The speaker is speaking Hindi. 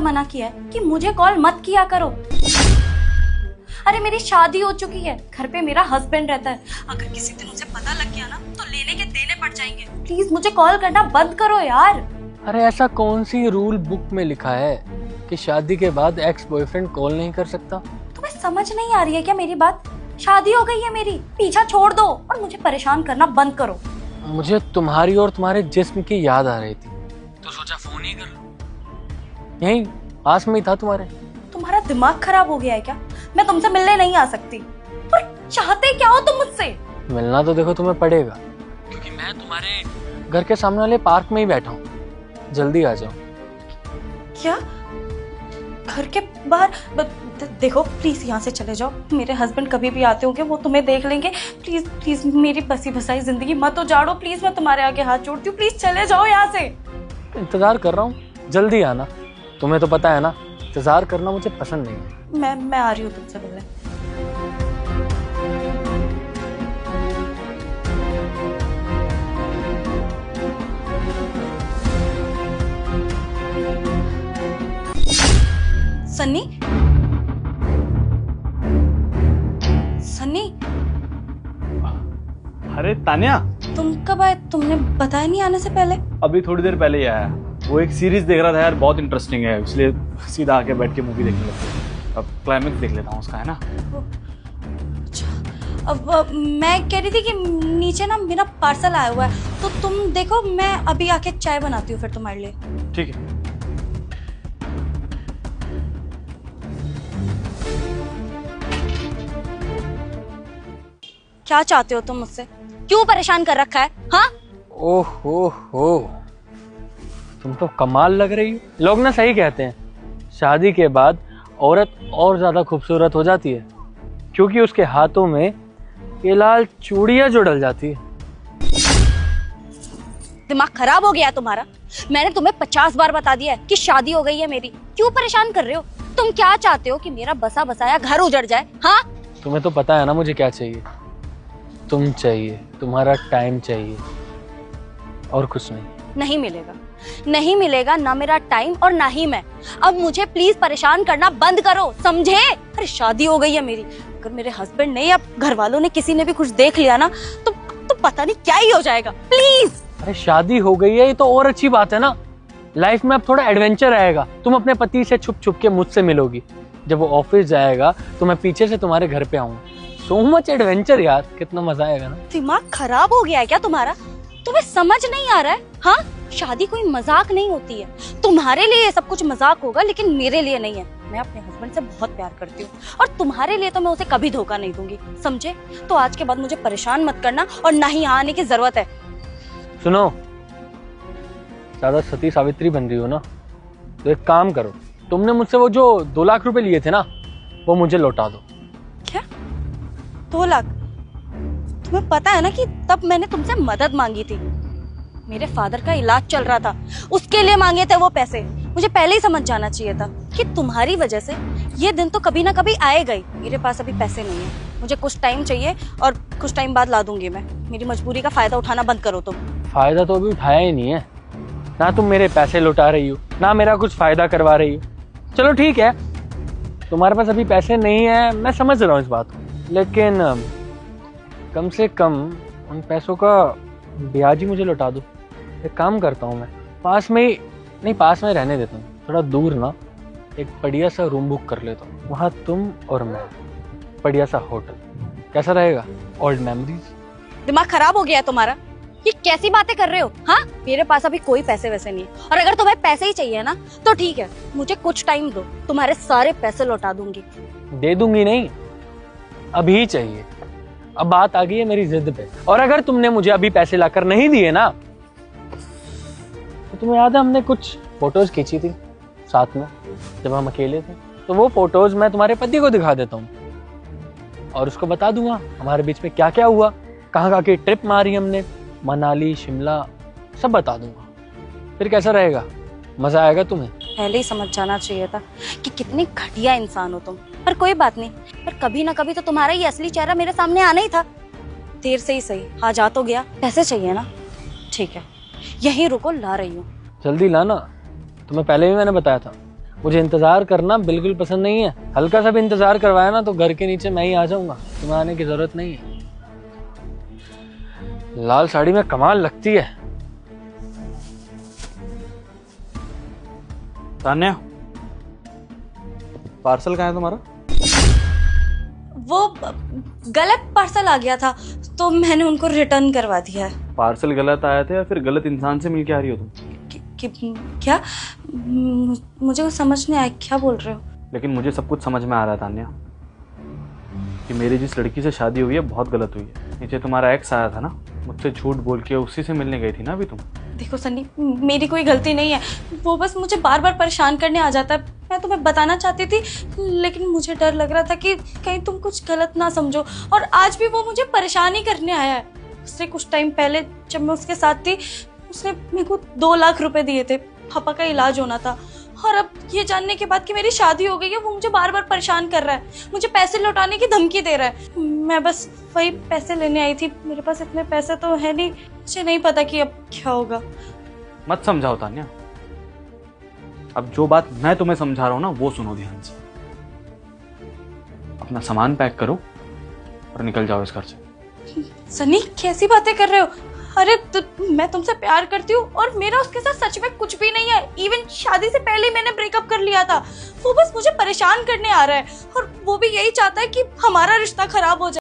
मना किया है कि मुझे कॉल मत किया करो। अरे मेरी शादी हो चुकी है, घर पे मेरा हस्बैंड रहता है। अगर किसी दिन उसे पता लग गया ना तो लेने के देने पड़ जाएंगे। प्लीज मुझे कॉल करना बंद करो यार। अरे ऐसा कौन सी रूल बुक में लिखा है कि शादी के बाद एक्स बॉयफ्रेंड कॉल नहीं कर सकता? तुम्हें समझ नहीं आ रही है क्या मेरी बात? शादी हो गई है मेरी, पीछा छोड़ दो और मुझे परेशान करना बंद करो। मुझे तुम्हारी और तुम्हारे जिस्म की याद आ रही थी तो सोचा फोन ही कर लूं। यहीं पास में ही था तुम्हारे। तुम्हारा दिमाग खराब हो गया है क्या? मैं तुमसे मिलने नहीं आ सकती। पर चाहते क्या हो तुम मुझसे? मिलना तो देखो तुम्हें पड़ेगा, क्योंकि मैं तुम्हारे घर के सामने वाले पार्क में ही बैठा हूँ। जल्दी आ जाओ। क्या? घर के बाहर? देखो प्लीज यहाँ से चले जाओ। मेरे हस्बैंड कभी भी आते होंगे, वो तुम्हें देख लेंगे। प्लीज प्लीज मेरी बसी बसाई जिंदगी मत उजाड़ो। प्लीज मैं तुम्हारे आगे हाथ जोड़ती हूँ, प्लीज चले जाओ यहाँ से। इंतजार कर रहा हूँ, जल्दी आना। तुम्हें तो पता है ना, इंतजार करना मुझे पसंद नहीं है। मैं आ रही हूँ तुमसे मिलने। सन्नी, सन्नी। अरे तान्या, तुम कब आए? तुमने बताया नहीं आने से पहले? अभी थोड़ी देर पहले ही आया। वो एक सीरीज देख रहा था यार, बहुत इंटरेस्टिंग है, इसलिए सीधा आके बैठ के मूवी देखने लगा। अब क्लाइमेक्स देख लेता हूँ उसका, है ना। अच्छा, अब मैं कह रही थी कि नीचे ना मेरा पार्सल आया हुआ है, तो तुम देखो, मैं अभी आके चाय बनाती हूँ फिर तुम्हारे लिए। ठीक है। क्या चाहते हो तुम मुझसे? क्यों परेशान कर रखा है? हाँ? ओहो, तुम तो कमाल लग रही हो। लोग ना सही कहते हैं, शादी के बाद औरत और ज्यादा खूबसूरत हो जाती है, क्योंकि उसके हाथों में ये लाल चूड़ियां जो डल जाती है। दिमाग खराब हो गया तुम्हारा? मैंने तुम्हें 50 बार बता दिया है कि शादी हो गई है मेरी। क्यों परेशान कर रहे हो? तुम क्या चाहते हो कि मेरा बसा बसाया घर उजड़ जाए? हाँ? तुम्हें तो पता है ना मुझे क्या चाहिए। तुम चाहिए, तुम्हारा टाइम चाहिए, और कुछ नहीं। नहीं मिलेगा, नहीं मिलेगा, ना मेरा टाइम और ना ही मैं। अब मुझे प्लीज परेशान करना बंद करो, समझे? अरे शादी हो गई है मेरी। अगर मेरे हस्बैंड ने या घर वालों ने किसी ने भी कुछ देख लिया ना तो पता नहीं क्या ही हो जाएगा। प्लीज। अरे शादी हो गई है ये तो और अच्छी बात है ना। लाइफ में अब थोड़ा एडवेंचर आएगा। तुम अपने पति से छुप छुप के मुझसे मिलोगी। जब वो ऑफिस जाएगा तो मैं पीछे से तुम्हारे घर पे आऊंगा। सो मच एडवेंचर यार, कितना मजा आएगा ना। दिमाग खराब हो गया है क्या तुम्हारा? तुम्हें समझ नहीं आ रहा है? हाँ, शादी कोई मजाक नहीं होती है। तुम्हारे लिए ये सब कुछ मजाक होगा, लेकिन मेरे लिए नहीं है। मैं अपने हस्बैंड से बहुत प्यार करती हूँ, और तुम्हारे लिए तो मैं उसे कभी धोखा नहीं दूंगी, समझे? तो आज के बाद मुझे परेशान मत करना, और ना ही यहाँ आने की जरूरत है। सुनो, ज्यादा सती सावित्री बन रही हो ना, तो एक काम करो, तुमने मुझसे वो जो 2 लाख रुपए लिए थे ना, वो मुझे लौटा दो। क्या? 2 लाख? तुम्हें पता है ना कि तब मैंने तुमसे मदद मांगी थी। मेरे फादर का इलाज चल रहा था, उसके लिए मांगे थे वो पैसे। मुझे पहले ही समझ जाना चाहिए था कि तुम्हारी वजह से ये दिन तो कभी ना कभी आएगा ही। मेरे पास अभी पैसे नहीं है, मुझे कुछ टाइम चाहिए, और कुछ टाइम बाद ला दूंगी मैं। मेरी मजबूरी का फायदा उठाना बंद करो तुम। फायदा तो अभी उठाया ही नहीं है ना। तुम मेरे पैसे लौटा रही हो, ना मेरा कुछ फायदा करवा रही हो। चलो ठीक है, तुम्हारे पास अभी पैसे नहीं है, मैं समझ रहा हूँ इस बात को, लेकिन कम से कम उन पैसों का ब्याज ही मुझे लौटा दो। एक काम करता हूँ, मैं पास में ही नहीं, पास में रहने देता हूँ, थोड़ा दूर ना एक बढ़िया सा रूम बुक कर लेता हूँ। वहाँ तुम और मैं, बढ़िया सा होटल, कैसा रहेगा? Old memories. दिमाग खराब हो गया है तुम्हारा? ये कैसी बातें कर रहे हो? हाँ, मेरे पास अभी कोई पैसे वैसे नहीं है, और अगर तुम्हें पैसे ही चाहिए ना तो ठीक है, मुझे कुछ टाइम दो, तुम्हारे सारे पैसे लौटा दूंगी। दे दूंगी नहीं, अभी चाहिए। अब बात आ गई है मेरी जिद पे, और अगर तुमने मुझे अभी पैसे लाकर नहीं दिए ना, तो तुम्हें याद है हमने कुछ फोटोज खींची थी साथ में जब हम अकेले थे, तो वो फोटोज मैं तुम्हारे पति को दिखा देता हूँ, और उसको बता दूंगा हमारे बीच में क्या क्या हुआ, कहाँ कहाँ की ट्रिप मारी हमने, मनाली, शिमला, सब बता दूंगा। फिर कैसा रहेगा? मजा आएगा तुम्हें? पहले ही समझ जाना चाहिए था कि कितनी घटिया इंसान हो तुम। पर कोई बात नहीं, पर कभी ना कभी तो तुम्हारा ये असली चेहरा मेरे सामने आना ही था। देर से ही सही, आ जा तो गया। पैसे चाहिए ना? ठीक है, यहीं रुको, ला रही हूँ। जल्दी लाना, तुम्हें पहले भी मैंने बताया था। मुझे इंतजार करना बिल्कुल पसंद नहीं है। हल्का सा भी इंतजार करवाया ना तो घर के नीचे मैं ही आ जाऊंगा, तुम्हें आने की जरूरत नहीं है। लाल साड़ी में कमाल लगती है। तान्या, पार्सल कहाँ है तुम्हारा? वो गलत पार्सल आ गया था तो मैंने उनको रिटर्न करवा दिया है। पार्सल गलत आया था या फिर गलत इंसान से मिलके आ रही हो तुम? क्या? मुझे कुछ समझ नहीं आया, क्या बोल रहे हो? लेकिन मुझे सब कुछ समझ में आ रहा है तान्या कि मेरी जिस लड़की से शादी हुई है बहुत गलत हुई है। नीचे तुम्हारा एक्स आया था ना, मुझसे झूठ बोल के उसी से मिलने गई थी ना अभी तुम। देखो सन्नी, मेरी कोई गलती नहीं है, वो बस मुझे बार बार परेशान करने आ जाता है। मैं तुम्हें बताना चाहती थी लेकिन मुझे डर लग रहा था कि कहीं तुम कुछ गलत ना समझो, और आज भी वो मुझे परेशान ही करने आया है। उसने कुछ टाइम पहले जब मैं उसके साथ थी उसने मेरे को 2 लाख रुपए दिए थे, पापा का इलाज होना था, और अब ये जानने के बाद कि मेरी शादी हो गई है वो मुझे बार बार परेशान कर रहा है, मुझे पैसे लौटाने की धमकी दे रहा है। मैं बस वही पैसे लेने आई थी, मेरे पास इतने पैसे तो है नहीं, मुझे नहीं पता कि अब क्या होगा। मत समझाओ तान्या, अब जो बात मैं तुम्हें समझा रहा हूँ ना वो सुनो ध्यान से। अपना सामान पैक करो और निकल जाओ इस घर से। सनी, कैसी बातें कर रहे हो? अरे मैं तुमसे प्यार करती हूँ और मेरा उसके साथ सच में कुछ भी नहीं है। इवन शादी से पहले ही मैंने ब्रेकअप कर लिया था। वो बस मुझे परेशान करने आ रहा है और वो भी यही चाहता है कि हमारा रिश्ता खराब हो जाए।